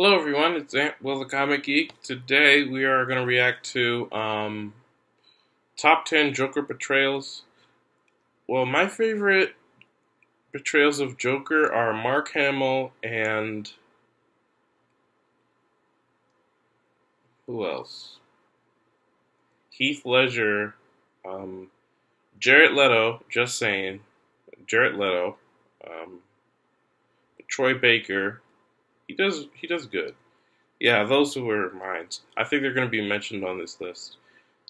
Hello everyone, it's Will the Comic Geek. Today we are going to react to top 10 Joker portrayals. Well, my favorite portrayals of Joker are Mark Hamill and who else? Heath Ledger, Jared Leto, just saying, Jared Leto, Troy Baker. He does good. Yeah, those were mine. I think they're going to be mentioned on this list.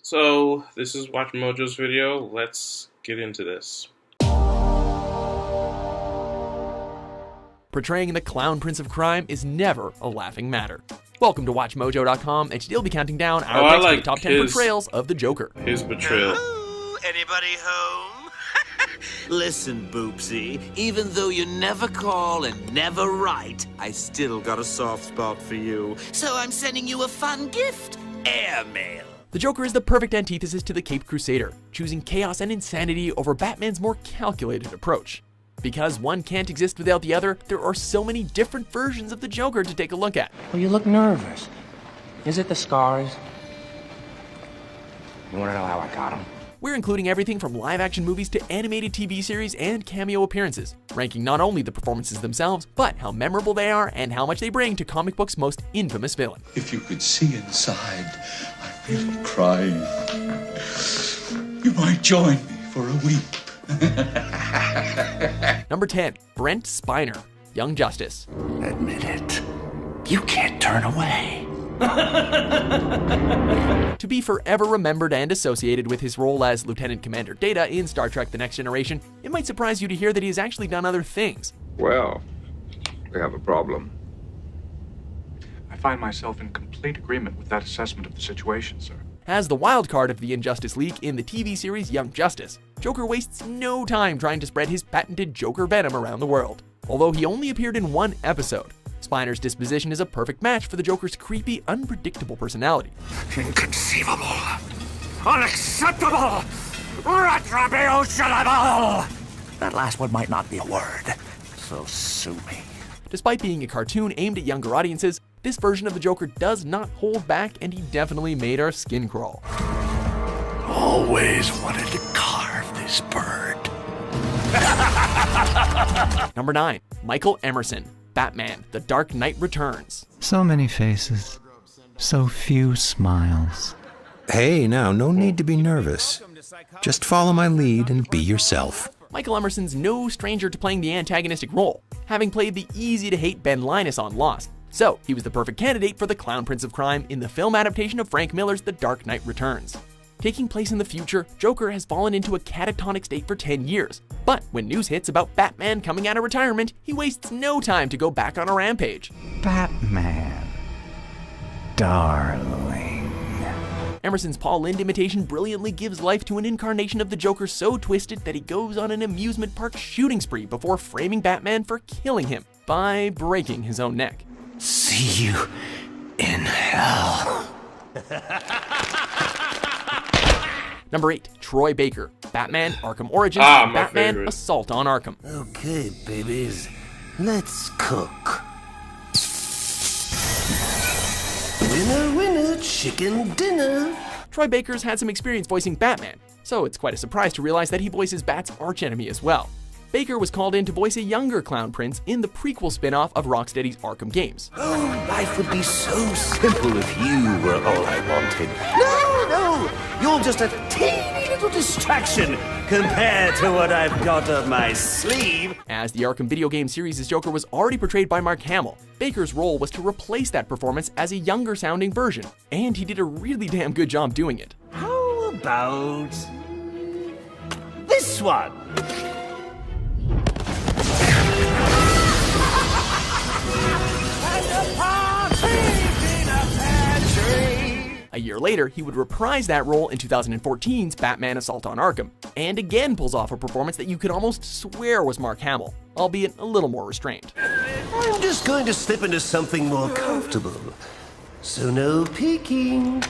So, this is Watch Mojo's video. Let's get into this. Portraying the clown prince of crime is never a laughing matter. Welcome to WatchMojo.com, and today we'll be counting down our picks for the top 10 portrayals of the Joker. His portrayal. Anybody home? Listen, Boopsy, even though you never call and never write, I still got a soft spot for you. So I'm sending you a fun gift. Airmail. The Joker is the perfect antithesis to the Caped Crusader, choosing chaos and insanity over Batman's more calculated approach. Because one can't exist without the other, there are so many different versions of the Joker to take a look at. Well, you look nervous. Is it the scars? You want to know how I got them? We're including everything from live-action movies to animated TV series and cameo appearances, ranking not only the performances themselves, but how memorable they are and how much they bring to comic books' most infamous villain. If you could see inside, I'm really crying. You might join me for a weep. Number 10, Brent Spiner, Young Justice. Admit it. You can't turn away. To be forever remembered and associated with his role as Lieutenant Commander Data in Star Trek The Next Generation, it might surprise you to hear that he has actually done other things. Well, we have a problem. I find myself in complete agreement with that assessment of the situation, sir. As the wild card of the Injustice League in the TV series Young Justice, Joker wastes no time trying to spread his patented Joker venom around the world. Although he only appeared in one episode, Spiner's disposition is a perfect match for the Joker's creepy, unpredictable personality. Inconceivable. Unacceptable. Retributionable. That last one might not be a word, so sue me. Despite being a cartoon aimed at younger audiences, this version of the Joker does not hold back, and he definitely made our skin crawl. Always wanted to carve this bird. Number 9, Michael Emerson, Batman, The Dark Knight Returns. So many faces, so few smiles. Hey, now, no need to be nervous. Just follow my lead and be yourself. Michael Emerson's no stranger to playing the antagonistic role, having played the easy-to-hate Ben Linus on Lost. So, he was the perfect candidate for the Clown Prince of Crime in the film adaptation of Frank Miller's The Dark Knight Returns. Taking place in the future, Joker has fallen into a catatonic state for 10 years. But when news hits about Batman coming out of retirement, he wastes no time to go back on a rampage. Batman, darling. Emerson's Paul Lynde imitation brilliantly gives life to an incarnation of the Joker so twisted that he goes on an amusement park shooting spree before framing Batman for killing him by breaking his own neck. See you in hell. Number 8, Troy Baker, Batman Arkham Origins, Batman favorite. Assault on Arkham. Okay, babies, let's cook. Winner, winner, chicken dinner. Troy Baker's had some experience voicing Batman, so it's quite a surprise to realize that he voices Bat's archenemy as well. Baker was called in to voice a younger Clown Prince in the prequel spin-off of Rocksteady's Arkham games. Oh, life would be so simple if you were all I wanted. No, you're just a teeny little distraction compared to what I've got up my sleeve. As the Arkham video game series' Joker was already portrayed by Mark Hamill, Baker's role was to replace that performance as a younger-sounding version, and he did a really damn good job doing it. How about this one? A year later, he would reprise that role in 2014's Batman Assault on Arkham, and again pulls off a performance that you could almost swear was Mark Hamill, albeit a little more restrained. I'm just going to slip into something more comfortable, so no peeking.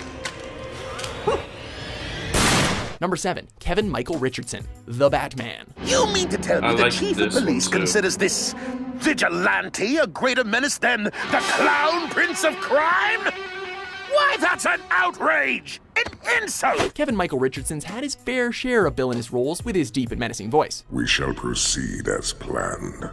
Number 7. Kevin Michael Richardson, the Batman. You mean to tell me the chief of police considers this vigilante a greater menace than the Clown Prince of Crime? Why, that's an outrage! An insult! Kevin Michael Richardson's had his fair share of villainous roles with his deep and menacing voice. We shall proceed as planned.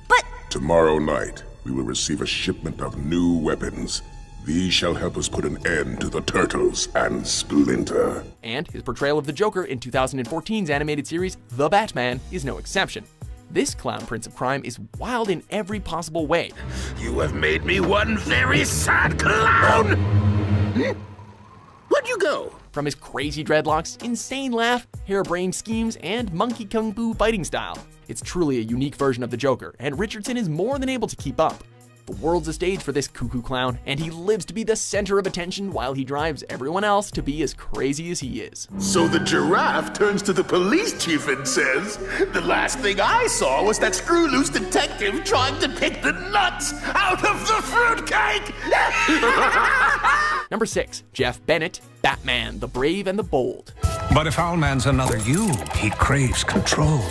But tomorrow night, we will receive a shipment of new weapons. These shall help us put an end to the Turtles and Splinter. And his portrayal of the Joker in 2014's animated series, The Batman, is no exception. This clown prince of crime is wild in every possible way. You have made me one very sad clown! Where'd you go? From his crazy dreadlocks, insane laugh, harebrained schemes, and monkey kung fu fighting style. It's truly a unique version of the Joker, and Richardson is more than able to keep up. The world's a stage for this cuckoo clown, and he lives to be the center of attention while he drives everyone else to be as crazy as he is. So the giraffe turns to the police chief and says, "The last thing I saw was that screw-loose detective trying to pick the nuts out of the fruitcake!" Number 6. Jeff Bennett, Batman, the Brave and the Bold. But if Owlman's another you, he craves control.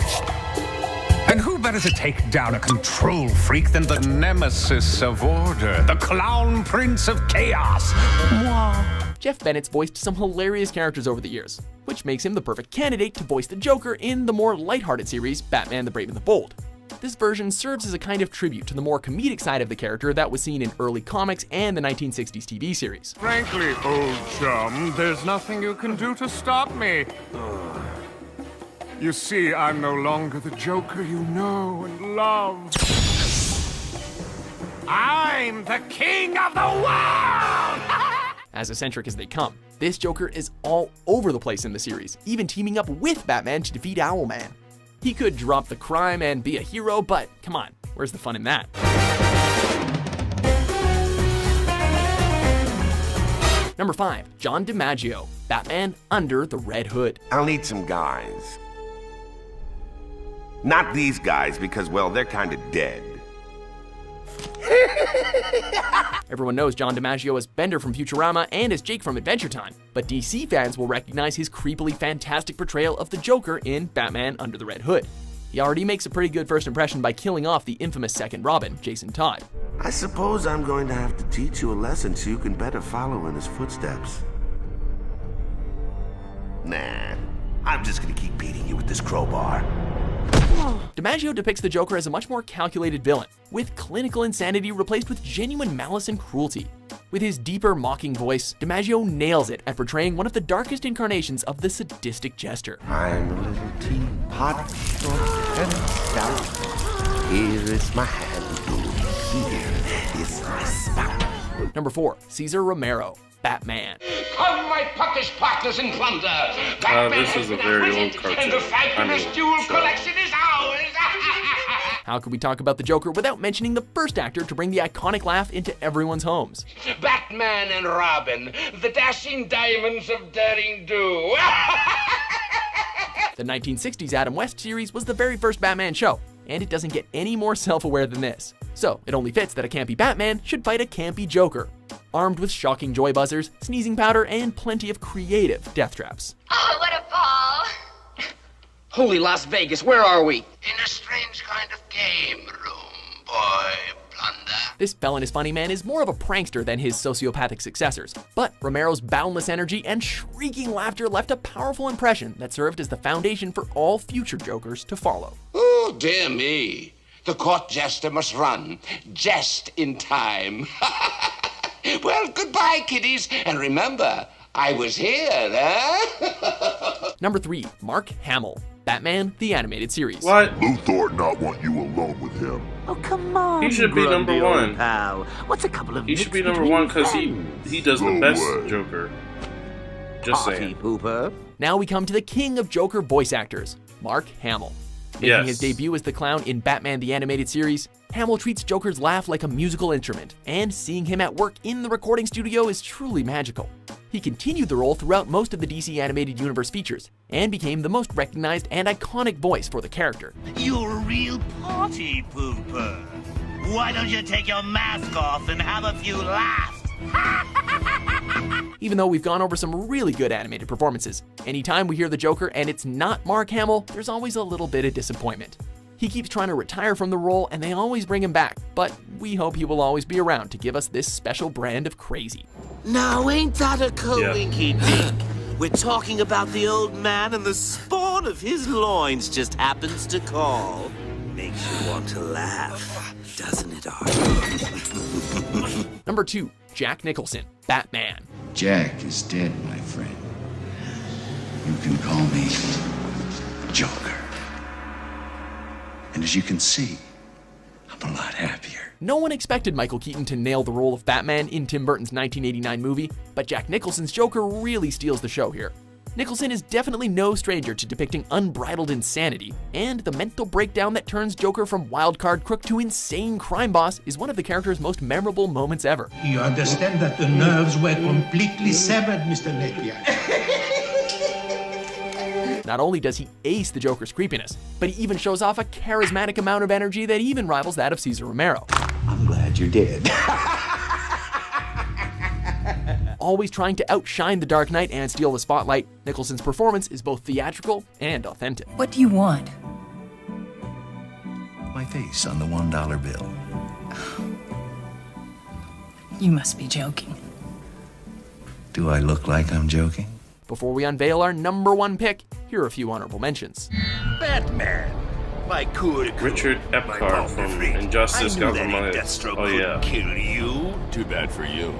And who better to take down a control freak than the nemesis of order, the Clown Prince of Chaos? Mwah. Jeff Bennett's voiced some hilarious characters over the years, which makes him the perfect candidate to voice the Joker in the more lighthearted series, Batman the Brave and the Bold. This version serves as a kind of tribute to the more comedic side of the character that was seen in early comics and the 1960s TV series. Frankly, old chum, there's nothing you can do to stop me. You see, I'm no longer the Joker you know and love. I'm the king of the world! As eccentric as they come, this Joker is all over the place in the series, even teaming up with Batman to defeat Owlman. He could drop the crime and be a hero, but come on, where's the fun in that? Number 5. John DiMaggio, Batman Under the Red Hood. I'll need some guys. Not these guys, because, well, they're kind of dead. Everyone knows John DiMaggio as Bender from Futurama and as Jake from Adventure Time, but DC fans will recognize his creepily fantastic portrayal of the Joker in Batman Under the Red Hood. He already makes a pretty good first impression by killing off the infamous second Robin, Jason Todd. I suppose I'm going to have to teach you a lesson so you can better follow in his footsteps. Nah, I'm just gonna keep beating you with this crowbar. DiMaggio depicts the Joker as a much more calculated villain, with clinical insanity replaced with genuine malice and cruelty. With his deeper, mocking voice, DiMaggio nails it at portraying one of the darkest incarnations of the sadistic jester. I'm a little teapot, short and stout. Here is my hand, here is my spout. Number 4. Cesar Romero, Batman. Come, my puckish partners in plunder. This is a very old cartoon. And the fabulous jewel collection is ours. How could we talk about the Joker without mentioning the first actor to bring the iconic laugh into everyone's homes? Batman and Robin, the dashing diamonds of daring do. The 1960s Adam West series was the very first Batman show, and it doesn't get any more self-aware than this. So it only fits that a campy Batman should fight a campy Joker, armed with shocking joy buzzers, sneezing powder, and plenty of creative death traps. Oh, what a ball! Holy Las Vegas, where are we? In a strange kind of game room, boy plunder. This felonious funny man is more of a prankster than his sociopathic successors, but Romero's boundless energy and shrieking laughter left a powerful impression that served as the foundation for all future Jokers to follow. Oh, dear me. The court jester must run, just in time. Well, goodbye, kiddies, and remember, I was here, eh? Number 3. Mark Hamill, Batman the Animated Series. What? Luthor not want you alone with him. Oh, come on. He should be number 1. Pal. What's a couple of He should be number 1 because he does the best Joker. Just saying. Pooper. Now we come to the king of Joker voice actors, Mark Hamill. Making his debut as the clown in Batman the Animated Series, Hamill treats Joker's laugh like a musical instrument, and seeing him at work in the recording studio is truly magical. He continued the role throughout most of the DC Animated Universe features, and became the most recognized and iconic voice for the character. You're a real party pooper. Why don't you take your mask off and have a few laughs? Even though we've gone over some really good animated performances, anytime we hear the Joker and it's not Mark Hamill, there's always a little bit of disappointment. He keeps trying to retire from the role and they always bring him back, but we hope he will always be around to give us this special brand of crazy. Now, ain't that a coinky dink? We're talking about the old man and the spawn of his loins just happens to call. Makes you want to laugh, doesn't it, Arthur? Number 2, Jack Nicholson, Batman. Jack is dead, my friend. You can call me Joker. And as you can see, I'm a lot happier. No one expected Michael Keaton to nail the role of Batman in Tim Burton's 1989 movie, but Jack Nicholson's Joker really steals the show here. Nicholson is definitely no stranger to depicting unbridled insanity, and the mental breakdown that turns Joker from wildcard crook to insane crime boss is one of the character's most memorable moments ever. You understand that the nerves were completely severed, Mr. Napier. Not only does he ace the Joker's creepiness, but he even shows off a charismatic amount of energy that even rivals that of Cesar Romero. I'm glad you did. Always trying to outshine the Dark Knight and steal the spotlight, Nicholson's performance is both theatrical and authentic. What do you want? My face on the $1 bill. You must be joking. Do I look like I'm joking? Before we unveil our number 1 pick, here are a few honorable mentions. Batman. My coup Richard Epcar from Injustice Government. Oh yeah. Kill you. Too bad for you.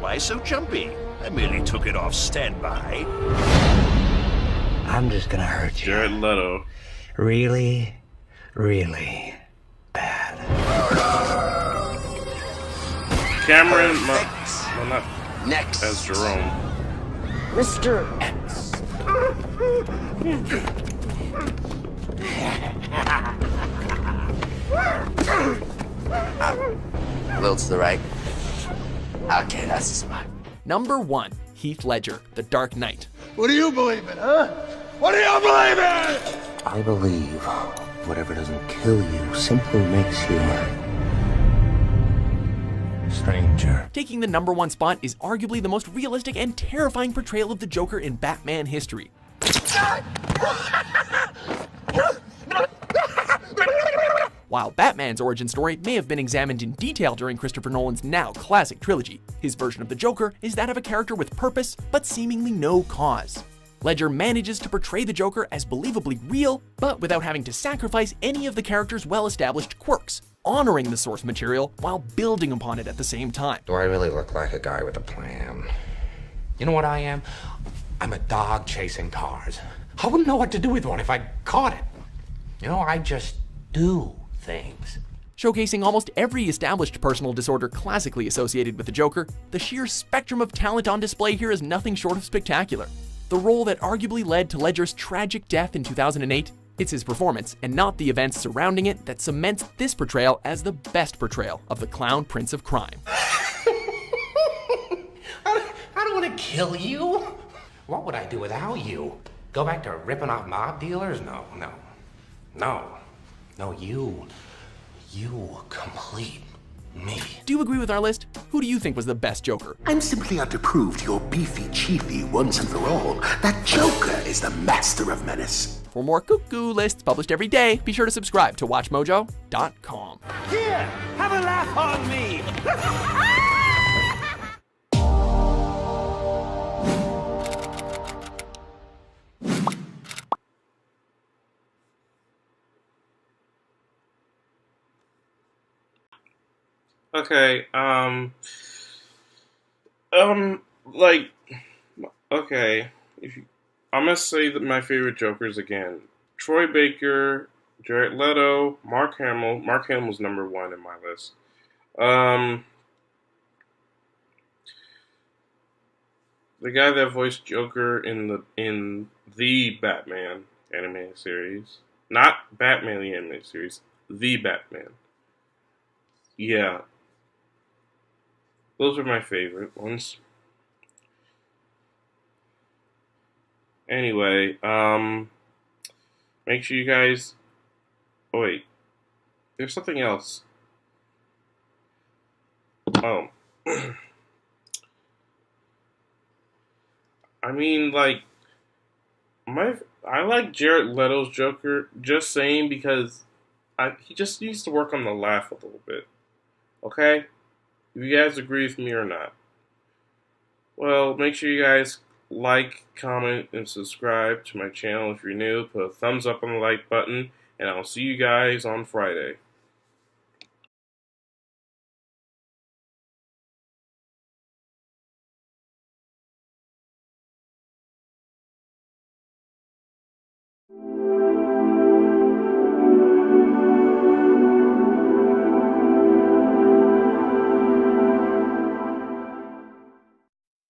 Why so jumpy? I merely took it off standby. I'm just gonna hurt you. Jared Leto. Really, really bad. Cameron, well, not Next. as Jerome. Mr. X. A little to the right. Okay, that's the spot. Number 1, Heath Ledger, The Dark Knight. What do you believe in, huh? What do you believe in? I believe whatever doesn't kill you simply makes you stranger. Taking the number 1 spot is arguably the most realistic and terrifying portrayal of the Joker in Batman history. While Batman's origin story may have been examined in detail during Christopher Nolan's now classic trilogy, his version of the Joker is that of a character with purpose, but seemingly no cause. Ledger manages to portray the Joker as believably real, but without having to sacrifice any of the character's well-established quirks, honoring the source material while building upon it at the same time. Do I really look like a guy with a plan? You know what I am? I'm a dog chasing cars. I wouldn't know what to do with one if I caught it. You know, I just do things. Showcasing almost every established personal disorder classically associated with the Joker, the sheer spectrum of talent on display here is nothing short of spectacular. The role that arguably led to Ledger's tragic death in 2008, it's his performance and not the events surrounding it that cements this portrayal as the best portrayal of the Clown Prince of Crime. I don't want to kill you. What would I do without you? Go back to ripping off mob dealers? No. No, you complete me. Do you agree with our list? Who do you think was the best Joker? I'm simply out to prove to your beefy chiefy once and for all that Joker is the master of menace. For more cuckoo lists published every day, be sure to subscribe to WatchMojo.com. Here, have a laugh on me. Okay, okay, I'm gonna say that my favorite Jokers again. Troy Baker, Jared Leto, Mark Hamill. Mark Hamill's number 1 in my list. The guy that voiced Joker in the Batman animated series. Not Batman the animated series, the Batman. Yeah. Those are my favorite ones. Anyway, make sure you guys... Oh, wait. There's something else. Oh. I mean, like, I like Jared Leto's Joker. Just saying, because he just needs to work on the laugh a little bit. Okay, if you guys agree with me or not. Well, make sure you guys like, comment, and subscribe to my channel if you're new. Put a thumbs up on the like button, and I'll see you guys on Friday.